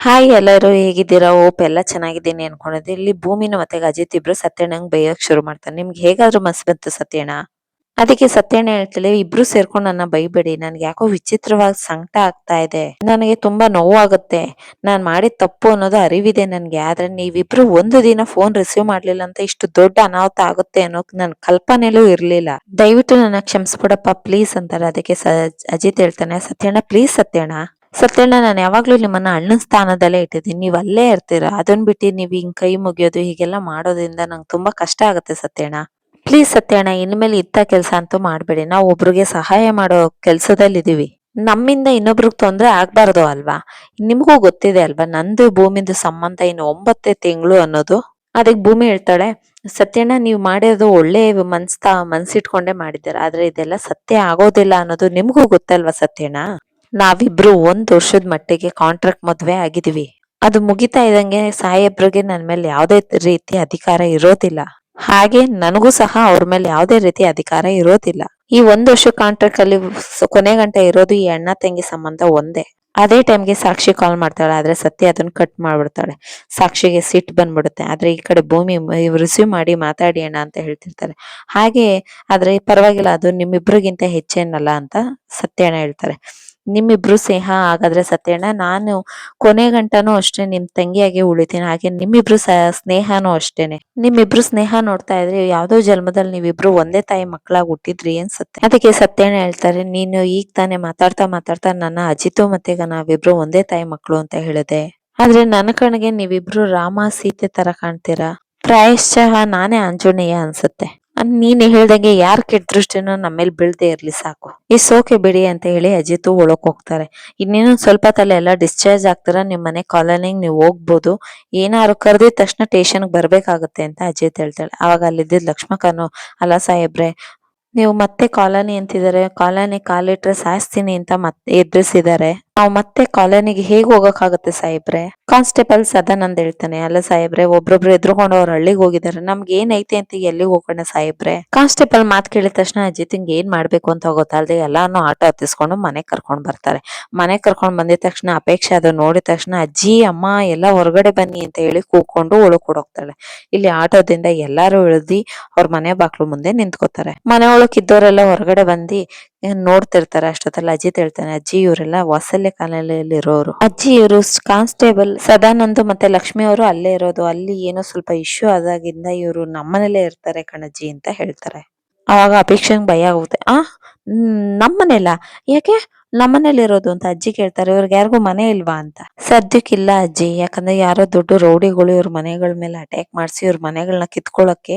Hi ಎಲ್ಲರೂ ಹೇಗಿದ್ದೀರಾ? Hope ಎಲ್ಲ ಚೆನ್ನಾಗಿದ್ದೀನಿ ಅನ್ಕೊಂಡಿದ್ದೆ. ಇಲ್ಲಿ ಭೂಮಿನ ಮತ್ತೆ ಅಜಿತ್ ಇಬ್ರು ಸತ್ಯಣ್ಣಂಗ್ ಬೈಯಕ್ ಶುರು ಮಾಡ್ತಾರೆ. ನಿಮ್ಗೆ ಹೇಗಾದ್ರೂ ಮನ್ಸ್ ಬಂತು ಸತ್ಯಣ್ಣ? ಅದಕ್ಕೆ ಸತ್ಯಣ್ಣ ಹೇಳ್ತಾಳೆ, ಇಬ್ರು ಸೇರ್ಕೊಂಡು ನನ್ನ ಬೈಬೇಡಿ. ನನ್ಗೆ ಯಾಕೋ ವಿಚಿತ್ರವಾಗಿ ಸಂಕಟ ಆಗ್ತಾ ಇದೆ. ನನಗೆ ತುಂಬಾ ನೋವಾಗುತ್ತೆ. ನಾನ್ ಮಾಡಿದ ತಪ್ಪು ಅನ್ನೋದು ಅರಿವಿದೆ ನನ್ಗೆ. ಆದ್ರೆ ನೀವಿಬ್ರು ಒಂದು ದಿನ ಫೋನ್ ರಿಸೀವ್ ಮಾಡ್ಲಿಲ್ಲ ಅಂತ ಇಷ್ಟು ದೊಡ್ಡ ಅನಾಹುತ ಆಗುತ್ತೆ ಅನ್ನೋಕ್ ನನ್ ಕಲ್ಪನೆಲೂ ಇರ್ಲಿಲ್ಲ. ದಯವಿಟ್ಟು ನನ್ನ ಕ್ಷಮಿಸ್ಬಿಡಪ್ಪ ಪ್ಲೀಸ್ ಅಂತಾರೆ. ಅದಕ್ಕೆ ಅಜಿತ್ ಹೇಳ್ತಾನೆ, ಸತ್ಯಣ್ಣ ಪ್ಲೀಸ್ ಸತ್ಯಣ್ಣ. ಸತ್ಯಣ್ಣ, ನಾನು ಯಾವಾಗ್ಲೂ ನಿಮ್ಮನ್ನ ಅಣ್ಣನ ಸ್ಥಾನದಲ್ಲೇ ಇಟ್ಟಿದ್ದೀನಿ. ನೀವ್ ಅಲ್ಲೇ ಇರ್ತೀರಾ. ಅದನ್ ಬಿಟ್ಟು ನೀವ್ ಹಿಂಗ್ ಕೈ ಮುಗಿಯೋದು ಹೀಗೆಲ್ಲ ಮಾಡೋದ್ರಿಂದ ನಂಗೆ ತುಂಬಾ ಕಷ್ಟ ಆಗುತ್ತೆ ಸತ್ಯಣ್ಣ. ಪ್ಲೀಸ್ ಸತ್ಯಣ್ಣ, ಇನ್ಮೇಲೆ ಇಂಥ ಕೆಲ್ಸ ಅಂತೂ ಮಾಡ್ಬೇಡಿ. ನಾವು ಒಬ್ರಿಗೆ ಸಹಾಯ ಮಾಡೋ ಕೆಲ್ಸದಲ್ಲಿ ಇದೀವಿ. ನಮ್ಮಿಂದ ಇನ್ನೊಬ್ರಿಗೆ ತೊಂದ್ರೆ ಆಗ್ಬಾರ್ದು ಅಲ್ವಾ? ನಿಮ್ಗೂ ಗೊತ್ತಿದೆ ಅಲ್ವಾ ನಂದು ಭೂಮಿಂದು ಸಂಬಂಧ ಇನ್ನು 9 ತಿಂಗಳು ಅನ್ನೋದು. ಅದಕ್ಕೆ ಭೂಮಿ ಹೇಳ್ತಾಳೆ, ಸತ್ಯಣ್ಣ ನೀವ್ ಮಾಡಿರೋದು ಒಳ್ಳೆ ಮನ್ಸಿಟ್ಕೊಂಡೇ ಮಾಡಿದ್ದೀರ. ಆದ್ರೆ ಇದೆಲ್ಲ ಸತ್ಯ ಆಗೋದಿಲ್ಲ ಅನ್ನೋದು ನಿಮ್ಗೂ ಗೊತ್ತಲ್ವಾ ಸತ್ಯಣ್ಣ? ನಾವಿಬ್ರು 1 ವರ್ಷದ ಮಟ್ಟಿಗೆ ಕಾಂಟ್ರಾಕ್ಟ್ ಮದ್ವೆ ಆಗಿದೀವಿ. ಅದು ಮುಗಿತಾ ಇದ್ದಂಗೆ ಸಾಹೇಬ್ರಿಗೆ ನನ್ ಮೇಲೆ ಯಾವುದೇ ರೀತಿ ಅಧಿಕಾರ ಇರೋದಿಲ್ಲ. ಹಾಗೆ ನನಗೂ ಸಹ ಅವ್ರ ಮೇಲೆ ಯಾವುದೇ ರೀತಿ ಅಧಿಕಾರ ಇರೋದಿಲ್ಲ. ಈ 1 ವರ್ಷ ಕಾಂಟ್ರಾಕ್ಟ್ ಅಲ್ಲಿ ಕೊನೆ ಗಂಟ ಇರೋದು ಈ ಅಣ್ಣ ತಂಗಿ ಸಂಬಂಧ ಒಂದೇ. ಅದೇ ಟೈಮ್ಗೆ ಸಾಕ್ಷಿ ಕಾಲ್ ಮಾಡ್ತಾಳೆ. ಆದ್ರೆ ಸತ್ಯ ಅದನ್ನ ಕಟ್ ಮಾಡ್ಬಿಡ್ತಾಳೆ. ಸಾಕ್ಷಿಗೆ ಸಿಟ್ಟು ಬಂದ್ಬಿಡುತ್ತೆ. ಆದ್ರೆ ಈ ಕಡೆ ಭೂಮಿ ರಿಸೀವ್ ಮಾಡಿ ಮಾತಾಡಿ ಅಣ್ಣ ಅಂತ ಹೇಳ್ತಿರ್ತಾರೆ. ಹಾಗೆ ಆದ್ರೆ ಪರವಾಗಿಲ್ಲ, ಅದು ನಿಮ್ಮಿಬ್ರಿಗಿಂತ ಹೆಚ್ಚೇನಲ್ಲ ಅಂತ ಸತ್ಯಣ್ಣ ಹೇಳ್ತಾರೆ. ನಿಮ್ಮಿಬ್ರು ಸ್ನೇಹ ಹಾಗಾದ್ರೆ ಸತ್ಯಣ್ಣ, ನಾನು ಕೊನೆ ಗಂಟನೂ ಅಷ್ಟೇ ನಿಮ್ ತಂಗಿಯಾಗಿ ಉಳಿತೀನಿ. ಹಾಗೆ ನಿಮ್ಮಿಬ್ರು ಸ್ನೇಹನೂ ಅಷ್ಟೇನೆ. ನಿಮ್ಮಿಬ್ರು ಸ್ನೇಹ ನೋಡ್ತಾ ಇದ್ರೆ ಯಾವ್ದೋ ಜನ್ಮದಲ್ಲಿ ನೀವಿಬ್ರು ಒಂದೇ ತಾಯಿ ಮಕ್ಕಳಾಗಿ ಹುಟ್ಟಿದ್ರಿ ಅನ್ಸುತ್ತೆ. ಅದಕ್ಕೆ ಸತ್ಯಣ್ಣ ಹೇಳ್ತಾರೆ, ನೀನು ಈಗ ತಾನೇ ಮಾತಾಡ್ತಾ ಮಾತಾಡ್ತಾ ನನ್ನ ಅಜಿತು ಮತ್ತೆ ನಾವಿಬ್ರು ಒಂದೇ ತಾಯಿ ಮಕ್ಕಳು ಅಂತ ಹೇಳಿದೆ. ಆದ್ರೆ ನನ್ನ ಕಣ್ಣಿಗೆ ನೀವಿಬ್ರು ರಾಮ ಸೀತೆ ತರ ಕಾಣ್ತೀರಾ. ಪ್ರಾಯಶ್ಚಃ ನಾನೇ ಆಂಜನೇಯ ಅನ್ಸುತ್ತೆ. ನೀನ್ ಹೇಳ್ದಂಗೆ ಯಾರ್ ಕೆಟ್ಟ ದೃಷ್ಟಿನೂ ನಮ್ಮೇಲ್ ಬೀಳ್ದೆ ಇರ್ಲಿ ಸಾಕು. ಈ ಸೋಕೆ ಬಿಡಿ ಅಂತ ಹೇಳಿ ಅಜಿತ್ ಒಳಕ್ ಹೋಗ್ತಾರೆ. ಇನ್ನೇನೊಂದ್ ಸ್ವಲ್ಪ ತಲೆ ಎಲ್ಲ ಡಿಸ್ಚಾರ್ಜ್ ಆಗ್ತಾರ, ನಿಮ್ ಮನೆ ಕಾಲೋನಿಗ್ ನೀವು ಹೋಗ್ಬೋದು. ಏನಾದ್ರು ಕರೆದಿದ ತಕ್ಷಣ ಸ್ಟೇಷನ್ಗೆ ಬರ್ಬೇಕಾಗತ್ತೆ ಅಂತ ಅಜಿತ್ ಹೇಳ್ತಾಳೆ. ಅವಾಗ ಅಲ್ಲಿದ್ದ ಲಕ್ಷ್ಮಕ್ಕನು, ಅಲ್ಲ ಸಾಹೇಬ್ರೆ, ನೀವು ಮತ್ತೆ ಕಾಲೋನಿ ಅಂತಿದ್ದಾರೆ, ಕಾಲೋನಿ ಕಾಲಿಟ್ರೆ ಸಾಯಿಸ್ತೀನಿ ಅಂತ ಮತ್ತೆ ಎದುರಿಸಿದ್ದಾರೆ. ನಾವು ಮತ್ತೆ ಕಾಲೋನಿಗೆ ಹೇಗ್ ಹೋಗಕ್ಕಾಗತ್ತೆ ಸಾಹೇಬ್ರೆ? ಕಾನ್ಸ್ಟೇಬಲ್ ಸದಾನಂದ್ ಹೇಳ್ತಾನೆ, ಅಲ್ಲ ಸಾಹೇಬ್ರೆ, ಒಬ್ರೊಬ್ರು ಎದ್ರುಕೊಂಡು ಅವ್ರ ಹಳ್ಳಿಗೆ ಹೋಗಿದ್ದಾರೆ. ನಮ್ಗೆ ಏನ್ ಐತೆ ಅಂತ ಎಲ್ಲಿಗೆ ಹೋಗೋಣ ಸಾಹೇಬ್ರೆ? ಕಾನ್ಸ್ಟೇಬಲ್ ಮಾತ್ ಕೇಳಿದ ತಕ್ಷಣ ಅಜಿತ್ಗೆ ಏನ್ ಮಾಡ್ಬೇಕು ಅಂತ ಗೊತ್ತಾಗದೆ ಎಲ್ಲಾನು ಆಟೋ ಹತ್ತಿಸ್ಕೊಂಡು ಮನೆಗ್ ಕರ್ಕೊಂಡ್ ಬರ್ತಾರೆ. ಮನೆಗ್ ಕರ್ಕೊಂಡ್ ಬಂದಿದ ತಕ್ಷಣ ಅಪೇಕ್ಷೆ ಅದು ನೋಡಿದ ತಕ್ಷಣ ಅಜ್ಜಿ ಅಮ್ಮ ಎಲ್ಲ ಹೊರಗಡೆ ಬನ್ನಿ ಅಂತ ಹೇಳಿ ಕೂಕೊಂಡು ಒಳಗ್ ಕೊಡೋಗ್ತಾಳೆ. ಇಲ್ಲಿ ಆಟೋದಿಂದ ಎಲ್ಲಾರು ಇಳ್ದಿ ಅವ್ರ ಮನೆ ಬಾಕ್ಲು ಮುಂದೆ ನಿಂತ್ಕೋತಾರೆ. ಮನೆ ಒಳಕ್ ಇದ್ದವರೆಲ್ಲ ಹೊರಗಡೆ ಬಂದಿ ನೋಡ್ತಿರ್ತಾರೆ. ಅಷ್ಟೊತ್ತಲ್ಲಿ ಅಜಿತ್ ಹೇಳ್ತಾನೆ, ಅಜ್ಜಿ ಇವರೆಲ್ಲ ವಾತ್ಸಲ್ಯ ಕಾಲೋನಿಯಲ್ಲಿ ಇರೋರು. ಅಜ್ಜಿ ಇವರು ಕಾನ್ಸ್ಟೇಬಲ್ ಸದಾನಂದ್ ಮತ್ತೆ ಲಕ್ಷ್ಮಿ ಅವರು ಅಲ್ಲೇ ಇರೋದು. ಅಲ್ಲಿ ಏನೋ ಸ್ವಲ್ಪ ಇಶ್ಯೂ ಆದಾಗಿಂದ ಇವರು ನಮ್ಮನೇಲೇ ಇರ್ತಾರೆ ಕಣಜ್ಜಿ ಅಂತ ಹೇಳ್ತಾರೆ. ಅವಾಗ ಅಪೇಕ್ಷೆಗೆ ಭಯ ಆಗುತ್ತೆ. ನಮ್ಮನೆಲ್ಲ ಯಾಕೆ? ನಮ್ಮನೇಲಿ ಇರೋದು ಅಂತ ಅಜ್ಜಿ ಕೇಳ್ತಾರೆ. ಇವ್ರಿಗೆ ಯಾರಿಗೂ ಮನೆ ಇಲ್ವಾ ಅಂತ. ಸದ್ಯಕ್ಕಿಲ್ಲ ಅಜ್ಜಿ, ಯಾಕಂದ್ರೆ ಯಾರೋ ದೊಡ್ಡ ರೌಡಿಗಳು ಇವ್ರ ಮನೆಗಳ ಮೇಲೆ ಅಟ್ಯಾಕ್ ಮಾಡ್ಸಿ ಇವ್ರ ಮನೆಗಳನ್ನ ಕಿತ್ಕೊಳ್ಳಕ್ಕೆ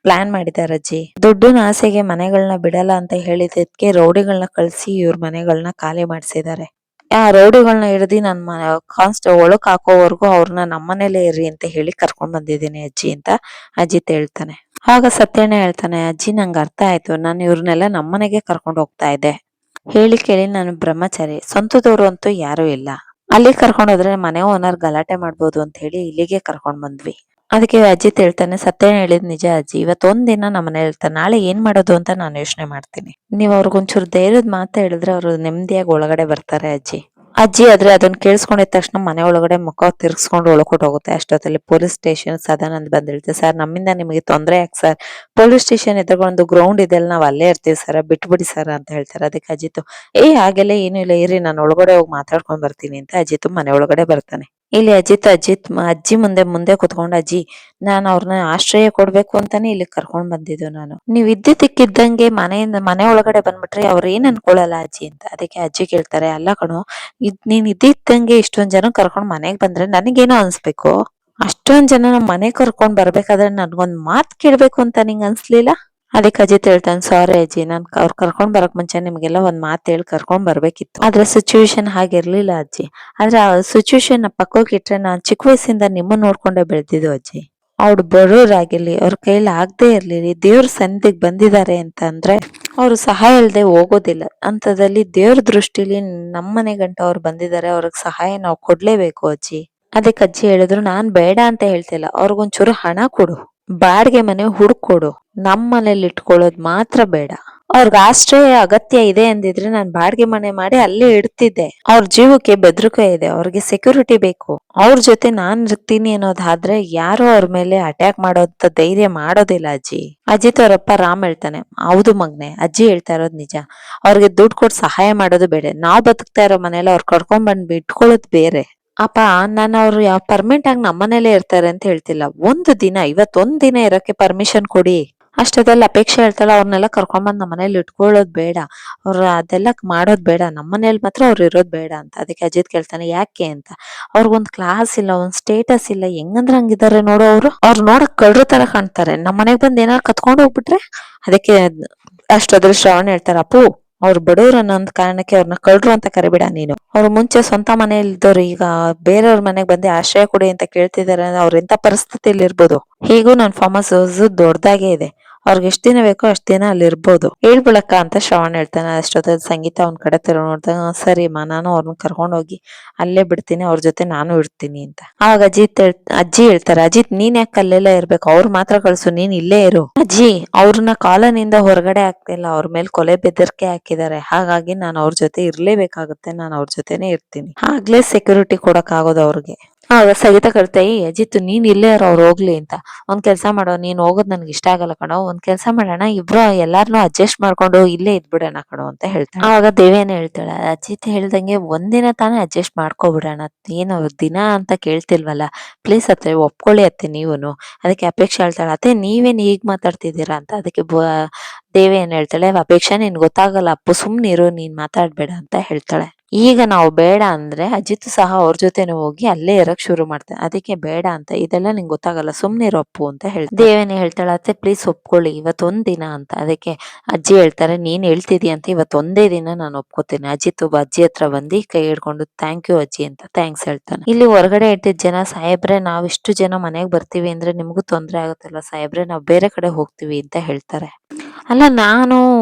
ಪ್ಲಾನ್ ಮಾಡಿದಾರೆ ಅಜ್ಜಿ. ದುಡ್ಡಿನ ಆಸೆಗೆ ಮನೆಗಳನ್ನ ಬಿಡಲ್ಲ ಅಂತ ಹೇಳಿದಕ್ಕೆ ರೌಡಿಗಳನ್ನ ಕಳ್ಸಿ ಇವ್ರ ಮನೆಗಳನ್ನ ಖಾಲಿ ಮಾಡ್ಸಿದ್ದಾರೆ. ಆ ರೌಡಿಗಳನ್ನ ಹಿಡ್ದಿ ನನ್ ಒಳಕ್ ಹಾಕೋವರ್ಗು ಅವ್ರನ್ನ ನಮ್ಮನೇಲೇ ಇರ್ರಿ ಅಂತ ಹೇಳಿ ಕರ್ಕೊಂಡ್ ಬಂದಿದ್ದೀನಿ ಅಜ್ಜಿ ಅಂತ ಅಜಿತ್ ಹೇಳ್ತಾನೆ. ಆಗ ಸತ್ಯಣ್ಣ ಹೇಳ್ತಾನೆ, ಅಜ್ಜಿ ನಂಗೆ ಅರ್ಥ ಆಯ್ತು. ನಾನು ಇವ್ರನ್ನೆಲ್ಲ ನಮ್ಮನೆಗೆ ಕರ್ಕೊಂಡು ಹೋಗ್ತಾ ಇದ್ದೆ. ಹೇಳಿ ಕೇಳಿ ನಾನು ಬ್ರಹ್ಮಚಾರಿ, ಸ್ವಂತದವ್ರು ಅಂತೂ ಯಾರು ಇಲ್ಲ. ಅಲ್ಲಿ ಕರ್ಕೊಂಡ್ ಹೋದ್ರೆ ಮನೆ ಓನರ್ ಗಲಾಟೆ ಮಾಡ್ಬೋದು ಅಂತ ಹೇಳಿ ಇಲ್ಲಿಗೆ ಕರ್ಕೊಂಡ್ ಬಂದ್ವಿ. ಅದಕ್ಕೆ ಅಜಿತ್ ಹೇಳ್ತಾನೆ, ಸತ್ಯಣ್ಣ ಹೇಳಿದ್ ನಿಜ ಅಜ್ಜಿ. ಇವತ್ತೊಂದಿನ ನಮ್ಮನೇಲಿ ಇರ್ತಾನೆ, ನಾಳೆ ಏನ್ ಮಾಡೋದು ಅಂತ ನಾನು ಯೋಚನೆ ಮಾಡ್ತೀನಿ. ನೀವ್ ಅವ್ರಿಗೊಂಚೂರು ಧೈರ್ಯದ ಮಾತು ಹೇಳಿದ್ರೆ ಅವ್ರು ನೆಮ್ಮದಿಯಾಗಿ ಒಳಗಡೆ ಬರ್ತಾರೆ ಅಜ್ಜಿ. ಅಜ್ಜಿ ಆದ್ರೆ ಅದನ್ನ ಕೇಳಿಸ್ಕೊಂಡಿದ ತಕ್ಷಣ ಮನೆ ಒಳಗಡೆ ಮುಖ ತಿರ್ಗಿಸ್ಕೊಂಡು ಒಳಕೊಟ್ಟು ಹೋಗುತ್ತೆ. ಅಷ್ಟೊತ್ತಲ್ಲಿ ಪೊಲೀಸ್ ಸ್ಟೇಷನ್ ಸದಾನಂದ್ ಬಂದ್ ಹೇಳ್ತಾರೆ, ಸರ್ ನಮ್ಮಿಂದ ನಿಮಗೆ ತೊಂದರೆ ಯಾಕೆ ಸರ್? ಪೊಲೀಸ್ ಸ್ಟೇಷನ್ ಎದುರುಗೊಂದು ಗ್ರೌಂಡ್ ಇದೆಲ್ಲ ನಾವ್ ಅಲ್ಲೇ ಇರ್ತೀವಿ ಸರ್, ಬಿಟ್ಬಿಡಿ ಸರ್ ಅಂತ ಹೇಳ್ತಾರೆ. ಅದಕ್ಕೆ ಅಜಿತ್, ಹಾಗೆಲ್ಲ ಏನು ಇಲ್ಲ ಇರಿ, ನಾನು ಒಳಗಡೆ ಹೋಗಿ ಮಾತಾಡ್ಕೊಂಡ್ ಬರ್ತೀನಿ ಅಂತ ಅಜಿತ್ ಮನೆ ಒಳಗಡೆ ಬರ್ತಾನೆ. ಇಲ್ಲಿ ಅಜ್ಜಿ ಮುಂದೆ ಮುಂದೆ ಕುತ್ಕೊಂಡು, ಅಜ್ಜಿ ನಾನು ಅವ್ರನ್ನ ಆಶ್ರಯ ಕೊಡ್ಬೇಕು ಅಂತಾನೆ ಇಲ್ಲಿ ಕರ್ಕೊಂಡ್ ಬಂದಿದ್ದು ನಾನು. ನೀವ್ ಇದ್ದಿದ್ದಕ್ಕಿದ್ದಂಗೆ ಮನೆ ಒಳಗಡೆ ಬಂದ್ಬಿಟ್ರೆ ಅವ್ರ ಏನ್ ಅನ್ಕೊಳಲ್ಲ ಅಜ್ಜಿ ಅಂತ. ಅದಕ್ಕೆ ಅಜ್ಜಿ ಕೇಳ್ತಾರೆ, ಅಲ್ಲ ಕಣೋ, ನೀನ್ ಇದ್ದಿದ್ದಂಗೆ ಇಷ್ಟೊಂದ್ ಜನ ಕರ್ಕೊಂಡ್ ಮನೆಗ್ ಬಂದ್ರೆ ನನಗೇನೋ ಅನ್ಸ್ಬೇಕು. ಅಷ್ಟೊಂದ್ ಜನ ನಮ್ ಮನೆ ಕರ್ಕೊಂಡ್ ಬರ್ಬೇಕಾದ್ರೆ ನನ್ಗೊಂದ್ ಮಾತ್ ಕೇಳ್ಬೇಕು ಅಂತ ನಿಂಗ್ ಅನ್ಸ್ಲಿಲ್ಲ? ಅದಕ್ಕೆ ಅಜಿತ್ ಹೇಳ್ತಾನೆ, ಸಾರಿ ಅಜ್ಜಿ, ನಾನ್ ಅವ್ರ ಕರ್ಕೊಂಡ್ ಬರಕ್ ಮುಂಚೆ ನಿಮ್ಗೆಲ್ಲ ಒಂದ್ ಮಾತ್ ಹೇಳಿ ಕರ್ಕೊಂಡ್ ಬರ್ಬೇಕಿತ್ತು. ಆದ್ರೆ ಸಿಚುವೇಶನ್ ಹಾಗಿರ್ಲಿಲ್ಲ ಅಜ್ಜಿ. ಆದ್ರೆ ಆ ಸಿಚುವೇಶನ್ ಪಕ್ಕಕ್ಕೆ ಇಟ್ರೆ ನಾನ್ ಚಿಕ್ಕ ವಯಸ್ಸಿಂದ ನಿಮ್ಮನ್ನ ನೋಡ್ಕೊಂಡೇ ಬೆಳ್ದಿದ್ದು ಅಜ್ಜಿ. ಅವ್ರು ಬರೋರಾಗಿರ್ಲಿ, ಅವ್ರ ಕೈಲಿ ಆಗದೆ ಇರ್ಲಿ, ದೇವ್ರ ಸನ್ನಿಧಿಗೆ ಬಂದಿದ್ದಾರೆ ಅಂತ ಅಂದ್ರೆ ಅವ್ರು ಸಹಾಯ ಇಲ್ದೆ ಹೋಗೋದಿಲ್ಲ. ಅಂತದಲ್ಲಿ ದೇವ್ರ ದೃಷ್ಟಿಲಿ ನಮ್ಮನೆ ಗಂಟ ಅವ್ರು ಬಂದಿದ್ದಾರೆ, ಅವ್ರಿಗೆ ಸಹಾಯ ನಾವು ಕೊಡ್ಲೇಬೇಕು ಅಜ್ಜಿ. ಅದಕ್ಕೆ ಅಜ್ಜಿ ಹೇಳಿದ್ರು, ನಾನ್ ಬೇಡ ಅಂತ ಹೇಳ್ತಿಲ್ಲ, ಅವ್ರಿಗೊಂಚೂರು ಹಣ ಕೊಡು, ಬಾಡಿಗೆ ಮನೆ ಹುಡ್ಕೊಡು, ನಮ್ ಮನೇಲಿ ಇಟ್ಕೊಳ್ಳೋದ್ ಮಾತ್ರ ಬೇಡ. ಅವ್ರಿಗೆ ಆಶ್ರಯ ಅಗತ್ಯ ಇದೆ ಅಂದಿದ್ರೆ ನಾನು ಬಾಡಿಗೆ ಮನೆ ಮಾಡಿ ಅಲ್ಲೇ ಇಡ್ತಿದ್ದೆ. ಅವ್ರ ಜೀವಕ್ಕೆ ಬೆದರಿಕೆ ಇದೆ, ಅವ್ರಿಗೆ ಸೆಕ್ಯೂರಿಟಿ ಬೇಕು. ಅವ್ರ ಜೊತೆ ನಾನ್ ಇರ್ತೀನಿ ಅನ್ನೋದಾದ್ರೆ ಯಾರು ಅವ್ರ ಮೇಲೆ ಅಟ್ಯಾಕ್ ಮಾಡೋಂತ ಧೈರ್ಯ ಮಾಡೋದಿಲ್ಲ ಅಜ್ಜಿ. ಅಜಿತ್ ಅವರಪ್ಪ ರಾಮ್ ಹೇಳ್ತಾನೆ, ಹೌದು ಮಗ್ನೆ, ಅಜ್ಜಿ ಹೇಳ್ತಾ ಇರೋದು ನಿಜ. ಅವ್ರಿಗೆ ದುಡ್ಡು ಕೊಟ್ಟು ಸಹಾಯ ಮಾಡೋದು ಬೇಡ, ನಾವ್ ಬದುಕ್ತಾ ಇರೋ ಮನೇಲಿ ಅವ್ರು ಕರ್ಕೊಂಡ್ ಬಂದ್ ಇಟ್ಕೊಳ್ಳೋದು ಬೇರೆ. ಅಪ್ಪ, ನಾನು ಅವ್ರು ಯಾವ ಪರ್ಮನೆಂಟ್ ಆಗಿ ನಮ್ಮನೇಲೆ ಇರ್ತಾರೆ ಅಂತ ಹೇಳ್ತಿಲ್ಲ. ಒಂದು ದಿನ, ಇವತ್ತೊಂದ್ ದಿನ ಇರಕ್ಕೆ ಪರ್ಮಿಷನ್ ಕೊಡಿ. ಅಷ್ಟೊತ್ತಲ್ಲಿ ಅಪೇಕ್ಷೆ ಹೇಳ್ತಾಳೆ, ಅವ್ರನ್ನೆಲ್ಲ ಕರ್ಕೊಂಬಂದ್ ನಮ್ಮ ಮನೇಲಿ ಇಟ್ಕೊಳ್ಳೋದ್ ಬೇಡ, ಅವ್ರ ಅದೆಲ್ಲ ಮಾಡೋದ್ ಬೇಡ, ನಮ್ಮ ಮನೇಲಿ ಮಾತ್ರ ಅವ್ರು ಇರೋದ್ ಬೇಡ ಅಂತ. ಅದಕ್ಕೆ ಅಜಿತ್ ಕೇಳ್ತಾನೆ, ಯಾಕೆ ಅಂತ. ಅವ್ರಿಗೊಂದ್ ಕ್ಲಾಸ್ ಇಲ್ಲ, ಒಂದ್ ಸ್ಟೇಟಸ್ ಇಲ್ಲ, ಹೆಂಗಂದ್ರ ಹಂಗಿದ್ದಾರೆ ನೋಡು. ಅವ್ರು ನೋಡಕ್ ಕಳ್ರ ತರ ಕಾಣ್ತಾರೆ, ನಮ್ಮ ಮನೆಗ್ ಬಂದ್ ಏನಾರು ಕತ್ಕೊಂಡು ಹೋಗ್ಬಿಟ್ರೆ. ಅದಕ್ಕೆ ಅಷ್ಟೊದ್ರಲ್ಲಿ ಶ್ರವಣ್ ಹೇಳ್ತಾರ, ಅಪ್ಪು, ಅವ್ರು ಬಡವ್ರು ಅನ್ನೋದ್ ಕಾರಣಕ್ಕೆ ಅವ್ರನ್ನ ಕಳ್ರು ಅಂತ ಕರಿಬೇಡ ನೀನು. ಅವ್ರು ಮುಂಚೆ ಸ್ವಂತ ಮನೇಲಿ ಇದ್ದವ್ರು, ಈಗ ಬೇರೆಯವ್ರ ಮನೆಗ್ ಬಂದು ಆಶ್ರಯ ಕೊಡಿ ಅಂತ ಕೇಳ್ತಿದಾರೆ ಅಂದ್ರೆ ಅವ್ರ ಎಂತ ಪರಿಸ್ಥಿತಿಯಲ್ಲಿ ಇರ್ಬೋದು. ಹೀಗೂ ನನ್ ಫಾರ್ಮ್ ಹೌಸ್ ದೊಡ್ಡದಾಗೆ ಇದೆ, ಅವ್ರಿಗೆ ಎಷ್ಟ್ ದಿನ ಬೇಕೋ ಅಷ್ಟ್ ದಿನ ಅಲ್ಲಿ ಇರ್ಬೋದು, ಹೇಳ್ಬಿಳಕ್ಕ ಅಂತ ಶ್ರವಣ್ ಹೇಳ್ತಾನೆ. ಅಷ್ಟೊತ್ತಲ್ಲಿ ಸಂಗೀತ ಅವ್ನ ಕಡೆ ತಿರು ನೋಡ್ದಾಗ, ಸರಿಮ್ಮ, ನಾನು ಅವ್ರನ್ನ ಕರ್ಕೊಂಡ್ ಹೋಗಿ ಅಲ್ಲೇ ಬಿಡ್ತೀನಿ, ಅವ್ರ ಜೊತೆ ನಾನು ಇರ್ತೀನಿ ಅಂತ. ಆವಾಗ ಅಜ್ಜಿ ಹೇಳ್ತಾರೆ, ಅಜಿತ್, ನೀನ್ ಯಾಕೆ ಅಲ್ಲೆಲ್ಲ ಇರ್ಬೇಕು, ಅವ್ರು ಮಾತ್ರ ಕಳ್ಸು, ನೀನ್ ಇಲ್ಲೇ ಇರು. ಅಜ್ಜಿ, ಅವ್ರನ್ನ ಕಾಲೋನಿಯಿಂದ ಹೊರಗಡೆ ಆಗ್ತಿಲ್ಲ, ಅವ್ರ ಮೇಲೆ ಕೊಲೆ ಬೆದರಿಕೆ ಹಾಕಿದ್ದಾರೆ, ಹಾಗಾಗಿ ನಾನು ಅವ್ರ ಜೊತೆ ಇರ್ಲೇಬೇಕಾಗುತ್ತೆ, ನಾನು ಅವ್ರ ಜೊತೆನೆ ಇರ್ತೀನಿ, ಆಗ್ಲೇ ಸೆಕ್ಯೂರಿಟಿ ಕೊಡಕ್ ಆಗೋದು ಅವ್ರಿಗೆ. ಆಗ ಸಹಿತ ಕಳ್ತೆ, ಅಜಿತ್, ನೀನ್ ಇಲ್ಲೇ ಇರೋ, ಅವ್ರು ಹೋಗ್ಲಿ ಅಂತ. ಒಂದ್ ಕೆಲ್ಸ ಮಾಡೋ, ನೀನ್ ಹೋಗೋದ್ ನನ್ಗೆ ಇಷ್ಟ ಆಗಲ್ಲ ಕಣೋ, ಒಂದ್ ಕೆಲ್ಸ ಮಾಡೋಣ, ಇಬ್ರು ಎಲ್ಲಾರ್ನು ಅಡ್ಜಸ್ಟ್ ಮಾಡ್ಕೊಂಡು ಇಲ್ಲೇ ಇದ್ಬಿಡೋಣ ಕಣೋ ಅಂತ ಹೇಳ್ತಾಳೆ. ಆವಾಗ ದೇವೇನ ಹೇಳ್ತಾಳೆ, ಅಜಿತ್ ಹೇಳ್ದಂಗೆ ಒಂದಿನ ತಾನೇ ಅಡ್ಜಸ್ಟ್ ಮಾಡ್ಕೊಬಿಡೋಣ, ಏನು ದಿನ ಅಂತ ಕೇಳ್ತಿಲ್ವಲ್ಲ, ಪ್ಲೀಸ್ ಅತ್ತೆ ಒಪ್ಕೊಳ್ಳಿ ಅತ್ತೆ ನೀವುನು. ಅದಕ್ಕೆ ಅಪೇಕ್ಷೆ ಹೇಳ್ತಾಳೆ, ಅತ್ತೆ ನೀವೇನ್ ಹೀಗ್ ಮಾತಾಡ್ತಿದ್ದೀರಾ ಅಂತ. ಅದಕ್ಕೆ ದೇವಿ ಏನ್ ಹೇಳ್ತಾಳೆ, ಅಪೇಕ್ಷಾ, ನಿನ್ ಗೊತ್ತಾಗಲ್ಲ, ಅಪ್ಪು ಸುಮ್ನಿರು, ನೀನ್ ಮಾತಾಡ್ಬೇಡ ಅಂತ ಹೇಳ್ತಾಳೆ. ಈಗ ನಾವು ಬೇಡ ಅಂದ್ರೆ ಅಜಿತ್ ಸಹ ಅವ್ರ ಜೊತೆನೆ ಹೋಗಿ ಅಲ್ಲೇ ಇರಕ್ ಶುರು ಮಾಡ್ತಾನೆ. ಅದಕ್ಕೆ ಬೇಡ ಅಂತ, ಇದೆಲ್ಲ ನಿಂಗೆ ಗೊತ್ತಾಗಲ್ಲ, ಸುಮ್ನಿರು ಅಪ್ಪು ಅಂತ ಹೇಳ್ತಾಳೆ. ದೇವೇನೆ ಹೇಳ್ತಾಳೆ, ಅತ್ತೆ ಪ್ಲೀಸ್ ಒಪ್ಕೊಳ್ಳಿ, ಇವತ್ತೊಂದ್ ದಿನ ಅಂತ. ಅದಕ್ಕೆ ಅಜ್ಜಿ ಹೇಳ್ತಾರೆ, ನೀನ್ ಹೇಳ್ತಿದೀಯ ಅಂತ ಇವತ್ತೊಂದೇ ದಿನ ನಾನು ಒಪ್ಕೋತೀನಿ. ಅಜಿತ್ ಒಬ್ಬ ಅಜ್ಜಿ ಹತ್ರ ಬಂದು ಕೈ ಹಿಡ್ಕೊಂಡು ಥ್ಯಾಂಕ್ ಯು ಅಜ್ಜಿ ಅಂತ ಥ್ಯಾಂಕ್ಸ್ ಹೇಳ್ತಾನೆ. ಇಲ್ಲಿ ಹೊರಗಡೆ ಇಟ್ಟಿದ್ ಜನ, ಸಾಹೇಬ್ರೆ ನಾವ್ ಇಷ್ಟು ಜನ ಮನೆಗ್ ಬರ್ತೀವಿ ಅಂದ್ರೆ ನಿಮ್ಗೂ ತೊಂದ್ರೆ ಆಗುತ್ತಲ್ಲ ಸಾಹೇಬ್ರೆ, ನಾವ್ ಬೇರೆ ಕಡೆ ಹೋಗ್ತೀವಿ ಅಂತ ಹೇಳ್ತಾರೆ. ಅಲ್ಲ, ನಾನು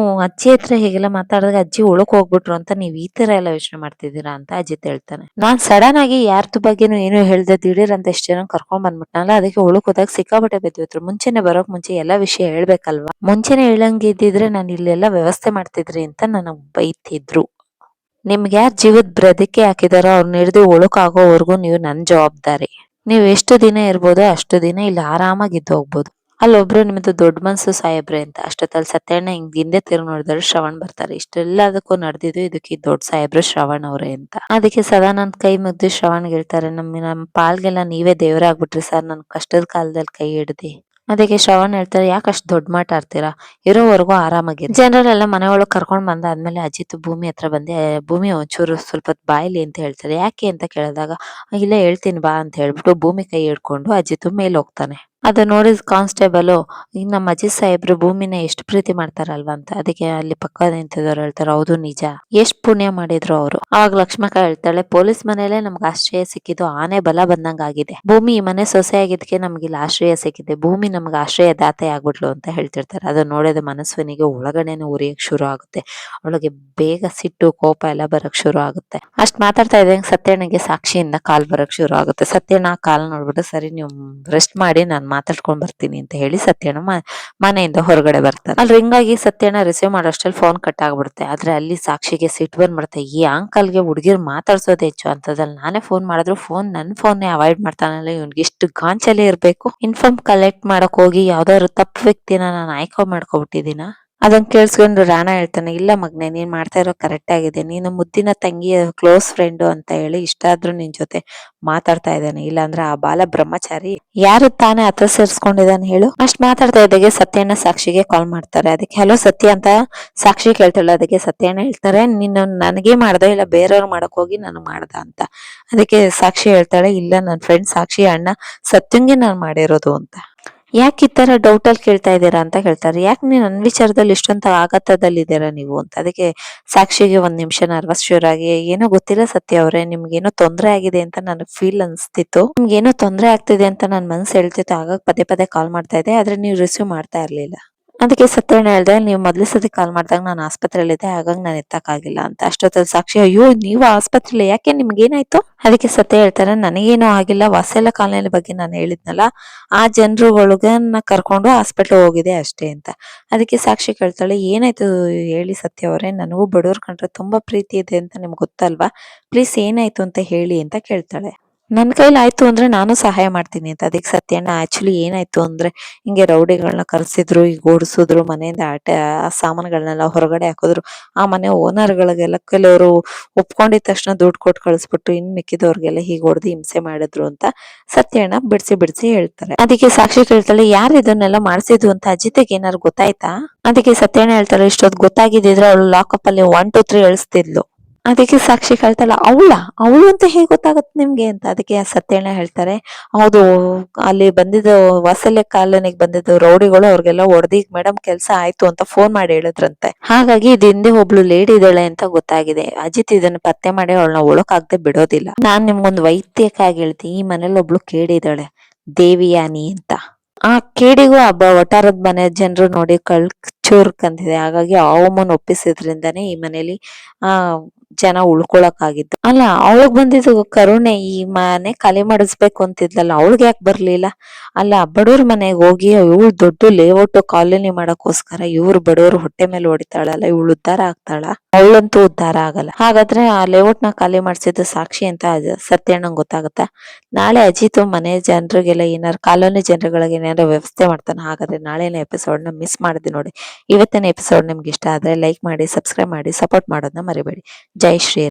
ಅಜ್ಜಿ ಹತ್ರ ಹೀಗೆಲ್ಲ ಮಾತಾಡಿದಾಗ ಅಜ್ಜಿ ಒಳಕ್ ಹೋಗ್ಬಿಟ್ರು ಅಂತ ನೀವ್ ಈ ತರ ಎಲ್ಲ ಯೋಚನೆ ಮಾಡ್ತಿದ್ದೀರಾ ಅಂತ ಅಜಿತ್ ಹೇಳ್ತಾನೆ. ನಾನ್ ಸಡನ್ ಆಗಿ ಯಾರ್ದು ಬಗ್ಗೆನು ಏನು ಹೇಳ್ದೆ ದಿಢೀರ್ ಅಂತ ಎಷ್ಟ್ ಜನ ಕರ್ಕೊಂಡ್ ಬಂದ್ಬಿಟ್ನಲ್ಲ, ಅದಕ್ಕೆ ಒಳಕ್ ಹೋದಾಗ ಸಿಕ್ಕಾಬಟ್ಟೆ ಬೆದ್ವಿತ್ರು. ಮುಂಚೆನೆ ಬರೋಕ್ ಮುಂಚೆ ಎಲ್ಲಾ ವಿಷಯ ಹೇಳ್ಬೇಕಲ್ವಾ, ಮುಂಚೆನೆ ಹೇಳಂಗಿದ್ದಿದ್ರೆ ನಾನು ಇಲ್ಲೆಲ್ಲ ವ್ಯವಸ್ಥೆ ಮಾಡ್ತಿದ್ರಿ ಅಂತ ನನಗ್ ಬೈತಿದ್ರು. ನಿಮ್ಗೆ ಯಾರ್ ಜೀವದ್ ಬ್ರದಿಕೆ ಹಾಕಿದಾರೋ ಅವ್ರನ್ನ ಹಿಡಿದು ಒಳಕ್ ಆಗೋವರೆಗೂ ನೀವು ನನ್ ಜವಾಬ್ದಾರಿ. ನೀವ್ ಎಷ್ಟು ದಿನ ಇರ್ಬೋದೋ ಅಷ್ಟು ದಿನ ಇಲ್ಲಿ ಆರಾಮಾಗಿ ಇದ್ದು ಹೋಗ್ಬೋದು. ಅಲ್ಲೊಬ್ರು ನಿಮ್ದು ದೊಡ್ಡ ಮನ್ಸು ಸಾಹೇಬ್ರೆ ಅಂತ. ಅಷ್ಟೊತ್ತಲ್ಲಿ ಸತ್ಯಣ್ಣ ಹಿಂಗ್ ಹಿಂದೆ ತಿರುಗಿ ನೋಡಿದ್ರೆ ಶ್ರವಣ್ ಬರ್ತಾರೆ. ಇಷ್ಟೆಲ್ಲದಕ್ಕೂ ನಡೆದಿದ್ದು ಇದಕ್ಕೆ ದೊಡ್ಡ ಸಾಹೇಬ್ರು ಶ್ರವಣ್ ಅವ್ರೆ ಅಂತ. ಅದಕ್ಕೆ ಸದಾನಂದ್ ಕೈ ಮುಗ್ದು ಶ್ರವಣ್ ಹೇಳ್ತಾರೆ, ನಮ್ ಪಾಲ್ಗೆಲ್ಲ ನೀವೇ ದೇವ್ರ ಆಗ್ಬಿಟ್ರಿ ಸರ್, ನನ್ ಕಷ್ಟದ ಕಾಲದಲ್ಲಿ ಕೈ ಹಿಡ್ದಿ. ಅದಕ್ಕೆ ಶ್ರವಣ್ ಹೇಳ್ತಾರೆ, ಯಾಕಷ್ಟು ದೊಡ್ಡ ಮಾಟ ಆಡ್ತೀರಾ, ಇರೋವರೆಗೂ ಆರಾಮಾಗಿರಿ. ಜನರೆಲ್ಲ ಮನೆ ಒಳಗ್ ಕರ್ಕೊಂಡ್ ಬಂದಾದ್ಮೇಲೆ ಅಜಿತ್ ಭೂಮಿ ಹತ್ರ ಬಂದೆ, ಭೂಮಿ ಒಂಚೂರು ಸ್ವಲ್ಪ ಬಾಯ್ಲಿ ಅಂತ ಹೇಳ್ತಾರೆ. ಯಾಕೆ ಅಂತ ಕೇಳಿದಾಗ, ಇಲ್ಲ ಹೇಳ್ತೀನಿ ಬಾ ಅಂತ ಹೇಳ್ಬಿಟ್ಟು ಭೂಮಿ ಕೈ ಹಿಡ್ಕೊಂಡು ಅಜಿತ್ ಮೇಲ್ ಹೋಗ್ತಾನೆ. ಅದ ನೋಡಿದ ಕಾನ್ಸ್ಟೇಬಲ್, ಈಗ ನಮ್ಮ ಅಜಿತ್ ಸಾಹೇಬ್ರು ಭೂಮಿನ ಎಷ್ಟು ಪ್ರೀತಿ ಮಾಡ್ತಾರಲ್ವಾ ಅಂತ. ಅದಕ್ಕೆ ಅಲ್ಲಿ ಪಕ್ಕ ನಿಂತಿದ್ದವ್ರು ಹೇಳ್ತಾರೆ, ಹೌದು ನಿಜ, ಎಷ್ಟ್ ಪುಣ್ಯ ಮಾಡಿದ್ರು ಅವ್ರು. ಆವಾಗ ಲಕ್ಷ್ಮಕ್ಕ ಹೇಳ್ತಾಳೆ, ಪೊಲೀಸ್ ಮನೇಲೆ ನಮ್ಗೆ ಆಶ್ರಯ ಸಿಕ್ಕಿದ್ದು ಆನೆ ಬಲ ಬಂದಂಗ ಆಗಿದೆ. ಭೂಮಿ ಈ ಮನೆ ಸೊಸೆ ಆಗಿದ್ಕೆ ನಮ್ಗೆ ಇಲ್ಲಿ ಆಶ್ರಯ ಸಿಕ್ಕಿದೆ, ಭೂಮಿ ನಮ್ಗೆ ಆಶ್ರಯ ದಾತೆ ಆಗ್ಬಿಟ್ಲು ಅಂತ ಹೇಳ್ತಿರ್ತಾರೆ. ಅದನ್ನ ನೋಡಿದ ಮನಸ್ವಿನಿಗೆ ಒಳಗಡೆನೆ ಉರಿಯಕ್ ಶುರು ಆಗುತ್ತೆ. ಅವಳಿಗೆ ಬೇಗ ಸಿಟ್ಟು ಕೋಪ ಎಲ್ಲ ಬರಕ್ ಶುರು ಆಗುತ್ತೆ. ಅಷ್ಟ್ ಮಾತಾಡ್ತಾ ಇದ್ದಂಗೆ ಸತ್ಯಣ್ಣಗೆ ಸಾಕ್ಷಿಯಿಂದ ಕಾಲ್ ಬರಕ್ ಶುರು ಆಗುತ್ತೆ. ಸತ್ಯಣ್ಣ ಕಾಲ್ ನೋಡ್ಬಿಟ್ಟು, ಸರಿ ನೀವು ರೆಸ್ಟ್ ಮಾಡಿ, ನಾನ್ ಮಾತಾಡ್ಕೊಂಡ್ ಬರ್ತೀನಿ ಅಂತ ಹೇಳಿ ಸತ್ಯಣ್ಣ ಮನೆಯಿಂದ ಹೊರಗಡೆ ಬರ್ತಾರೆ. ಅಲ್ಲಿ ರಿಂಗಾಗಿ ಸತ್ಯಣ್ಣ ರಿಸೀವ್ ಮಾಡೋಷ್ಟ್ರಲ್ಲಿ ಫೋನ್ ಕಟ್ ಆಗ್ಬಿಡುತ್ತೆ. ಆದ್ರೆ ಅಲ್ಲಿ ಸಾಕ್ಷಿಗೆ ಸಿಟ್ಟು ಬಂದ್ಬಿಡುತ್ತೆ, ಈ ಅಂಕಲ್ಗೆ ಹುಡುಗಿರ್ ಮಾತಾಡ್ಸೋದು ಹೆಚ್ಚು ಅಂತದ್ರಲ್ಲಿ ನಾನೇ ಫೋನ್ ಮಾಡಿದ್ರು ಫೋನ್ ನನ್ ಫೋನ್ನೇ ಅವಾಯ್ಡ್ ಮಾಡ್ತಾನಲ್ಲ, ಇವ್ನಿಗೆ ಎಷ್ಟು ಗಾಂಚಲಿ ಇರ್ಬೇಕು. ಇನ್ಫಾರ್ಮ್ ಕಲೆಕ್ಟ್ ಮಾಡಕ್ ಹೋಗಿ ಯಾವ್ದಾದ್ರು ತಪ್ಪು ವ್ಯಕ್ತಿನ ನಾನು ಆಯ್ಕೆ ಮಾಡ್ಕೊಬಿಟ್ಟಿದೀನ. ಅದನ್ನ ಕೇಳಿಸ್ಕೊಂಡು ರಾಣಾ ಹೇಳ್ತಾನೆ, ಇಲ್ಲ ಮಗ್ನೆ, ನೀನ್ ಮಾಡ್ತಾ ಇರೋ ಕರೆಕ್ಟ್ ಆಗಿದೆ, ನೀನು ಮುದ್ದಿನ ತಂಗಿ ಕ್ಲೋಸ್ ಫ್ರೆಂಡ್ ಅಂತ ಹೇಳಿ ಇಷ್ಟಾದ್ರೂ ನಿನ್ ಜೊತೆ ಮಾತಾಡ್ತಾ ಇದ್ದಾನೆ, ಇಲ್ಲಾಂದ್ರೆ ಆ ಬಾಲ ಬ್ರಹ್ಮಚಾರಿ ಯಾರು ತಾನೇ ಹತ್ರ ಸೇರ್ಸ್ಕೊಂಡಿದ್ದಾನೆ ಹೇಳು. ಅಷ್ಟ್ ಮಾತಾಡ್ತಾ ಇದ್ದಾಗೆ ಸತ್ಯಣ್ಣ ಸಾಕ್ಷಿಗೆ ಕಾಲ್ ಮಾಡ್ತಾರೆ. ಅದಕ್ಕೆ ಹಲೋ ಸತ್ಯ ಅಂತ ಸಾಕ್ಷಿ ಕೇಳ್ತಾಳೆ. ಅದಕ್ಕೆ ಸತ್ಯಣ್ಣ ಹೇಳ್ತಾರೆ, ನೀನು ನನಗೆ ಮಾಡ್ದ ಇಲ್ಲ ಬೇರೆಯವ್ರು ಮಾಡಕ್ ಹೋಗಿ ನಾನು ಮಾಡ್ದ ಅಂತ. ಅದಕ್ಕೆ ಸಾಕ್ಷಿ ಹೇಳ್ತಾಳೆ, ಇಲ್ಲ ನನ್ ಫ್ರೆಂಡ್ ಸಾಕ್ಷಿ ಅಣ್ಣ ಸತ್ಯಂಗೆ ನಾನ್ ಮಾಡಿರೋದು ಅಂತ. ಯಾಕೆ ಈ ತರ ಡೌಟ್ ಅಲ್ಲಿ ಕೇಳ್ತಾ ಇದ್ದೀರಾ ಅಂತ ಕೇಳ್ತಾರೆ. ಯಾಕೆ ನೀವು ನನ್ನ ವಿಚಾರದಲ್ಲಿ ಇಷ್ಟೊಂತ ಆಘಾತದಲ್ಲಿ ಇದ್ದೀರಾ ನೀವು ಅಂತ. ಅದಕ್ಕೆ ಸಾಕ್ಷಿಗೆ ಒಂದ್ ನಿಮಿಷ ನರ್ವಸ್ ಶುರು ಆಗಿ, ಏನೋ ಗೊತ್ತಿಲ್ಲ ಸತ್ಯ ಅವ್ರೆ, ನಿಮ್ಗೇನೋ ತೊಂದರೆ ಆಗಿದೆ ಅಂತ ನನಗೆ ಫೀಲ್ ಅನ್ಸ್ತಿತ್ತು, ನಿಮ್ಗೇನೋ ತೊಂದರೆ ಆಗ್ತಿದೆ ಅಂತ ನನ್ ಮನ್ಸು ಹೇಳ್ತಿತ್ತು, ಆಗ ಪದೇ ಪದೇ ಕಾಲ್ ಮಾಡ್ತಾ ಇದ್ದೆ, ಆದ್ರೆ ನೀವು ರಿಸೀವ್ ಮಾಡ್ತಾ ಇರ್ಲಿಲ್ಲ. ಅದಕ್ಕೆ ಸತ್ಯಣ್ಣ ಹೇಳ್ದೆ, ನೀವು ಮೊದ್ಲ ಸತಿ ಕಾಲ್ ಮಾಡಿದಾಗ ನಾನು ಆಸ್ಪತ್ರೆಯಲ್ಲಿದ್ದೆ, ಹಾಗಾಗಿ ನಾನು ಎತ್ತಕ್ಕಾಗಿಲ್ಲ ಅಂತ. ಅಷ್ಟೊತ್ತಲ್ಲಿ ಸಾಕ್ಷಿ, ಅಯ್ಯೋ ನೀವು ಆಸ್ಪತ್ರೆಯಲ್ಲಿ, ಯಾಕೆ ನಿಮ್ಗೆ ಏನಾಯ್ತು? ಅದಕ್ಕೆ ಸತ್ಯ ಹೇಳ್ತಾರೆ, ನನಗೇನೂ ಆಗಿಲ್ಲ, ವಾಸೆಲ್ಲ ಕಾಲೋನಿ ಬಗ್ಗೆ ನಾನು ಹೇಳಿದ್ನಲ್ಲ, ಆ ಜನರುಗಳನ್ನ ಕರ್ಕೊಂಡು ಹಾಸ್ಪಿಟ್ಲ್ ಹೋಗಿದೆ ಅಷ್ಟೇ ಅಂತ. ಅದಕ್ಕೆ ಸಾಕ್ಷಿ ಕೇಳ್ತಾಳೆ, ಏನಾಯ್ತು ಹೇಳಿ ಸತ್ಯ ಅವರೇ, ನನಗೂ ಬಡವ್ರ ಕಂಡ್ರೆ ತುಂಬಾ ಪ್ರೀತಿ ಇದೆ ಅಂತ ನಿಮ್ಗೆ ಗೊತ್ತಲ್ವಾ, ಪ್ಲೀಸ್ ಏನಾಯ್ತು ಅಂತ ಹೇಳಿ ಅಂತ ಕೇಳ್ತಾಳೆ. ನನ್ನ ಕೈಲಿ ಆಯ್ತು ಅಂದ್ರೆ ನಾನು ಸಹಾಯ ಮಾಡ್ತೀನಿ ಅಂತ. ಅದಕ್ಕೆ ಸತ್ಯಣ್ಣ, ಆಕ್ಚುಲಿ ಏನಾಯ್ತು ಅಂದ್ರೆ ಹಿಂಗೆ ರೌಡಿಗಳನ್ನ ಕರ್ಸಿದ್ರು, ಈಗ ಓಡಿಸಿದ್ರು, ಮನೆಯಿಂದ ಆ ಸಾಮಾನುಗಳನ್ನೆಲ್ಲ ಹೊರಗಡೆ ಹಾಕಿದ್ರು. ಆ ಮನೆ ಓನರ್ಗಳಿಗೆಲ್ಲ ಕೆಲವರು ಒಪ್ಕೊಂಡಿದ ತಕ್ಷಣ ದುಡ್ಡು ಕೊಟ್ಟು ಕಳಿಸ್ಬಿಟ್ಟು ಇನ್ ಮಿಕ್ಕಿದವ್ರಿಗೆಲ್ಲ ಹೀಗೆ ಹೊಡೆದು ಹಿಂಸೆ ಮಾಡಿದ್ರು ಅಂತ ಸತ್ಯಣ್ಣ ಬಿಡಿಸಿ ಬಿಡಿಸಿ ಹೇಳ್ತಾರೆ. ಅದಕ್ಕೆ ಸಾಕ್ಷಿ ಕೇಳ್ತಾಳೆ, ಯಾರು ಇದನ್ನೆಲ್ಲ ಮಾಡಿಸಿದ್ದು ಅಂತ ಅಜಿತಿಗೆ ಏನಾರು ಗೊತ್ತಾಯ್ತಾ? ಅದಕ್ಕೆ ಸತ್ಯಣ್ಣ ಹೇಳ್ತಾಳೆ, ಇಷ್ಟೊತ್ತು ಗೊತ್ತಾಗಿದ್ದಿದ್ರೆ ಅವಳು ಲಾಕಪ್ ಅಲ್ಲಿ 1 2 3 ಎಳಿಸ್ತಿದ್ಲು. ಅದಕ್ಕೆ ಸಾಕ್ಷಿ ಕೇಳ್ತಾಳ, ಅವಳು ಅಂತ ಹೇಗೆ ಗೊತ್ತಾಗತ್ತೆ ನಿಮ್ಗೆ ಅಂತ. ಅದಕ್ಕೆ ಸತ್ಯಣ್ಣ ಹೇಳ್ತಾರೆ, ಹೌದು, ಅಲ್ಲಿ ಬಂದಿದ್ದು ವಾಸಲ್ಯ ಕಾಲೋನಿಗೆ ಬಂದಿದ್ದು ರೌಡಿಗಳು ಅವ್ರಿಗೆಲ್ಲ ಹೊಡೆದಿ ಮೇಡಮ್ ಕೆಲಸ ಆಯ್ತು ಅಂತ ಫೋನ್ ಮಾಡಿ ಹೇಳಿದ್ರಂತೆ. ಹಾಗಾಗಿ ಇದು ಹಿಂದೆ ಒಬ್ಳು ಲೇಡಿ ಇದ್ದಾಳೆ ಅಂತ ಗೊತ್ತಾಗಿದೆ. ಅಜಿತ್ ಇದನ್ನ ಪತ್ತೆ ಮಾಡಿ ಅವಳನ್ನ ಒಳಕಾಗದೆ ಬಿಡೋದಿಲ್ಲ. ನಾನ್ ನಿಮ್ಗೊಂದು ವೈದ್ಯಕ್ಕಾಗಿ ಹೇಳ್ತೀನಿ, ಈ ಮನೇಲಿ ಒಬ್ಳು ಕೇಳಿದಾಳೆ, ದೇವಿಯಾನಿ ಅಂತ. ಆ ಕೇಡಿಗೂ ಹಬ್ಬ ಒಟ್ಟಾರದ ಮನೆ ಜನರು ನೋಡಿ ಚೂರ್ಕಂತಿದೆ. ಹಾಗಾಗಿ ಆ ಅಮ್ಮನ ಒಪ್ಪಿಸಿದ್ರಿಂದಾನೇ ಈ ಮನೇಲಿ ಆ ಜನ ಉಳ್ಕೊಳಕ್ ಅಲ್ಲ, ಅವಳಗ್ ಬಂದಿದ್ದು ಕರುಣೆ, ಈ ಮನೆ ಖಾಲಿ ಮಾಡಿಸ್ಬೇಕು ಅಂತಿದ್ಲಲ್ಲ, ಅವಳಿಗೆ ಯಾಕೆ ಬರ್ಲಿಲ್ಲ? ಅಲ್ಲ, ಬಡವ್ರ ಮನೆಗೆ ಹೋಗಿ ಇವಳು ದೊಡ್ಡ ಲೇಔಟ್ ಕಾಲೋನಿ ಮಾಡಕ್ಕೋಸ್ಕರ ಇವ್ರು ಬಡವರು ಹೊಟ್ಟೆ ಮೇಲೆ ಹೊಡಿತಾಳಲ್ಲ, ಇವಳು ಉದ್ಧಾರ ಆಗ್ತಾಳ? ಅವಳಂತೂ ಉದ್ಧಾರ ಆಗಲ್ಲ. ಹಾಗಾದ್ರೆ ಆ ಲೇಔಟ್ ನ ಖಾಲಿ ಮಾಡ್ಸಿದ್ದು ಸಾಕ್ಷಿ ಅಂತ ಸತ್ಯಣ್ಣಂಗ್ ಗೊತ್ತಾಗತ್ತಾ? ನಾಳೆ ಅಜಿತ್ ಮನೆ ಜನರಿಗೆಲ್ಲ ಏನಾರು ಕಾಲೋನಿ ಜನರುಗಳಿಗೆ ಏನಾರು ವ್ಯವಸ್ಥೆ ಮಾಡ್ತಾನೆ. ಹಾಗಾದ್ರೆ ನಾಳೆನ ಎಪಿಸೋಡ್ ನ ಮಿಸ್ ಮಾಡಿದೆ ನೋಡಿ. ಇವತ್ತಿನ ಎಪಿಸೋಡ್ ನಿಮ್ಗೆ ಇಷ್ಟ ಆದ್ರೆ ಲೈಕ್ ಮಾಡಿ, ಸಬ್ಸ್ಕ್ರೈಬ್ ಮಾಡಿ, ಸಪೋರ್ಟ್ ಮಾಡೋದನ್ನ ಮರಿಬೇಡಿ. ಜೈ ಶ್ರೀ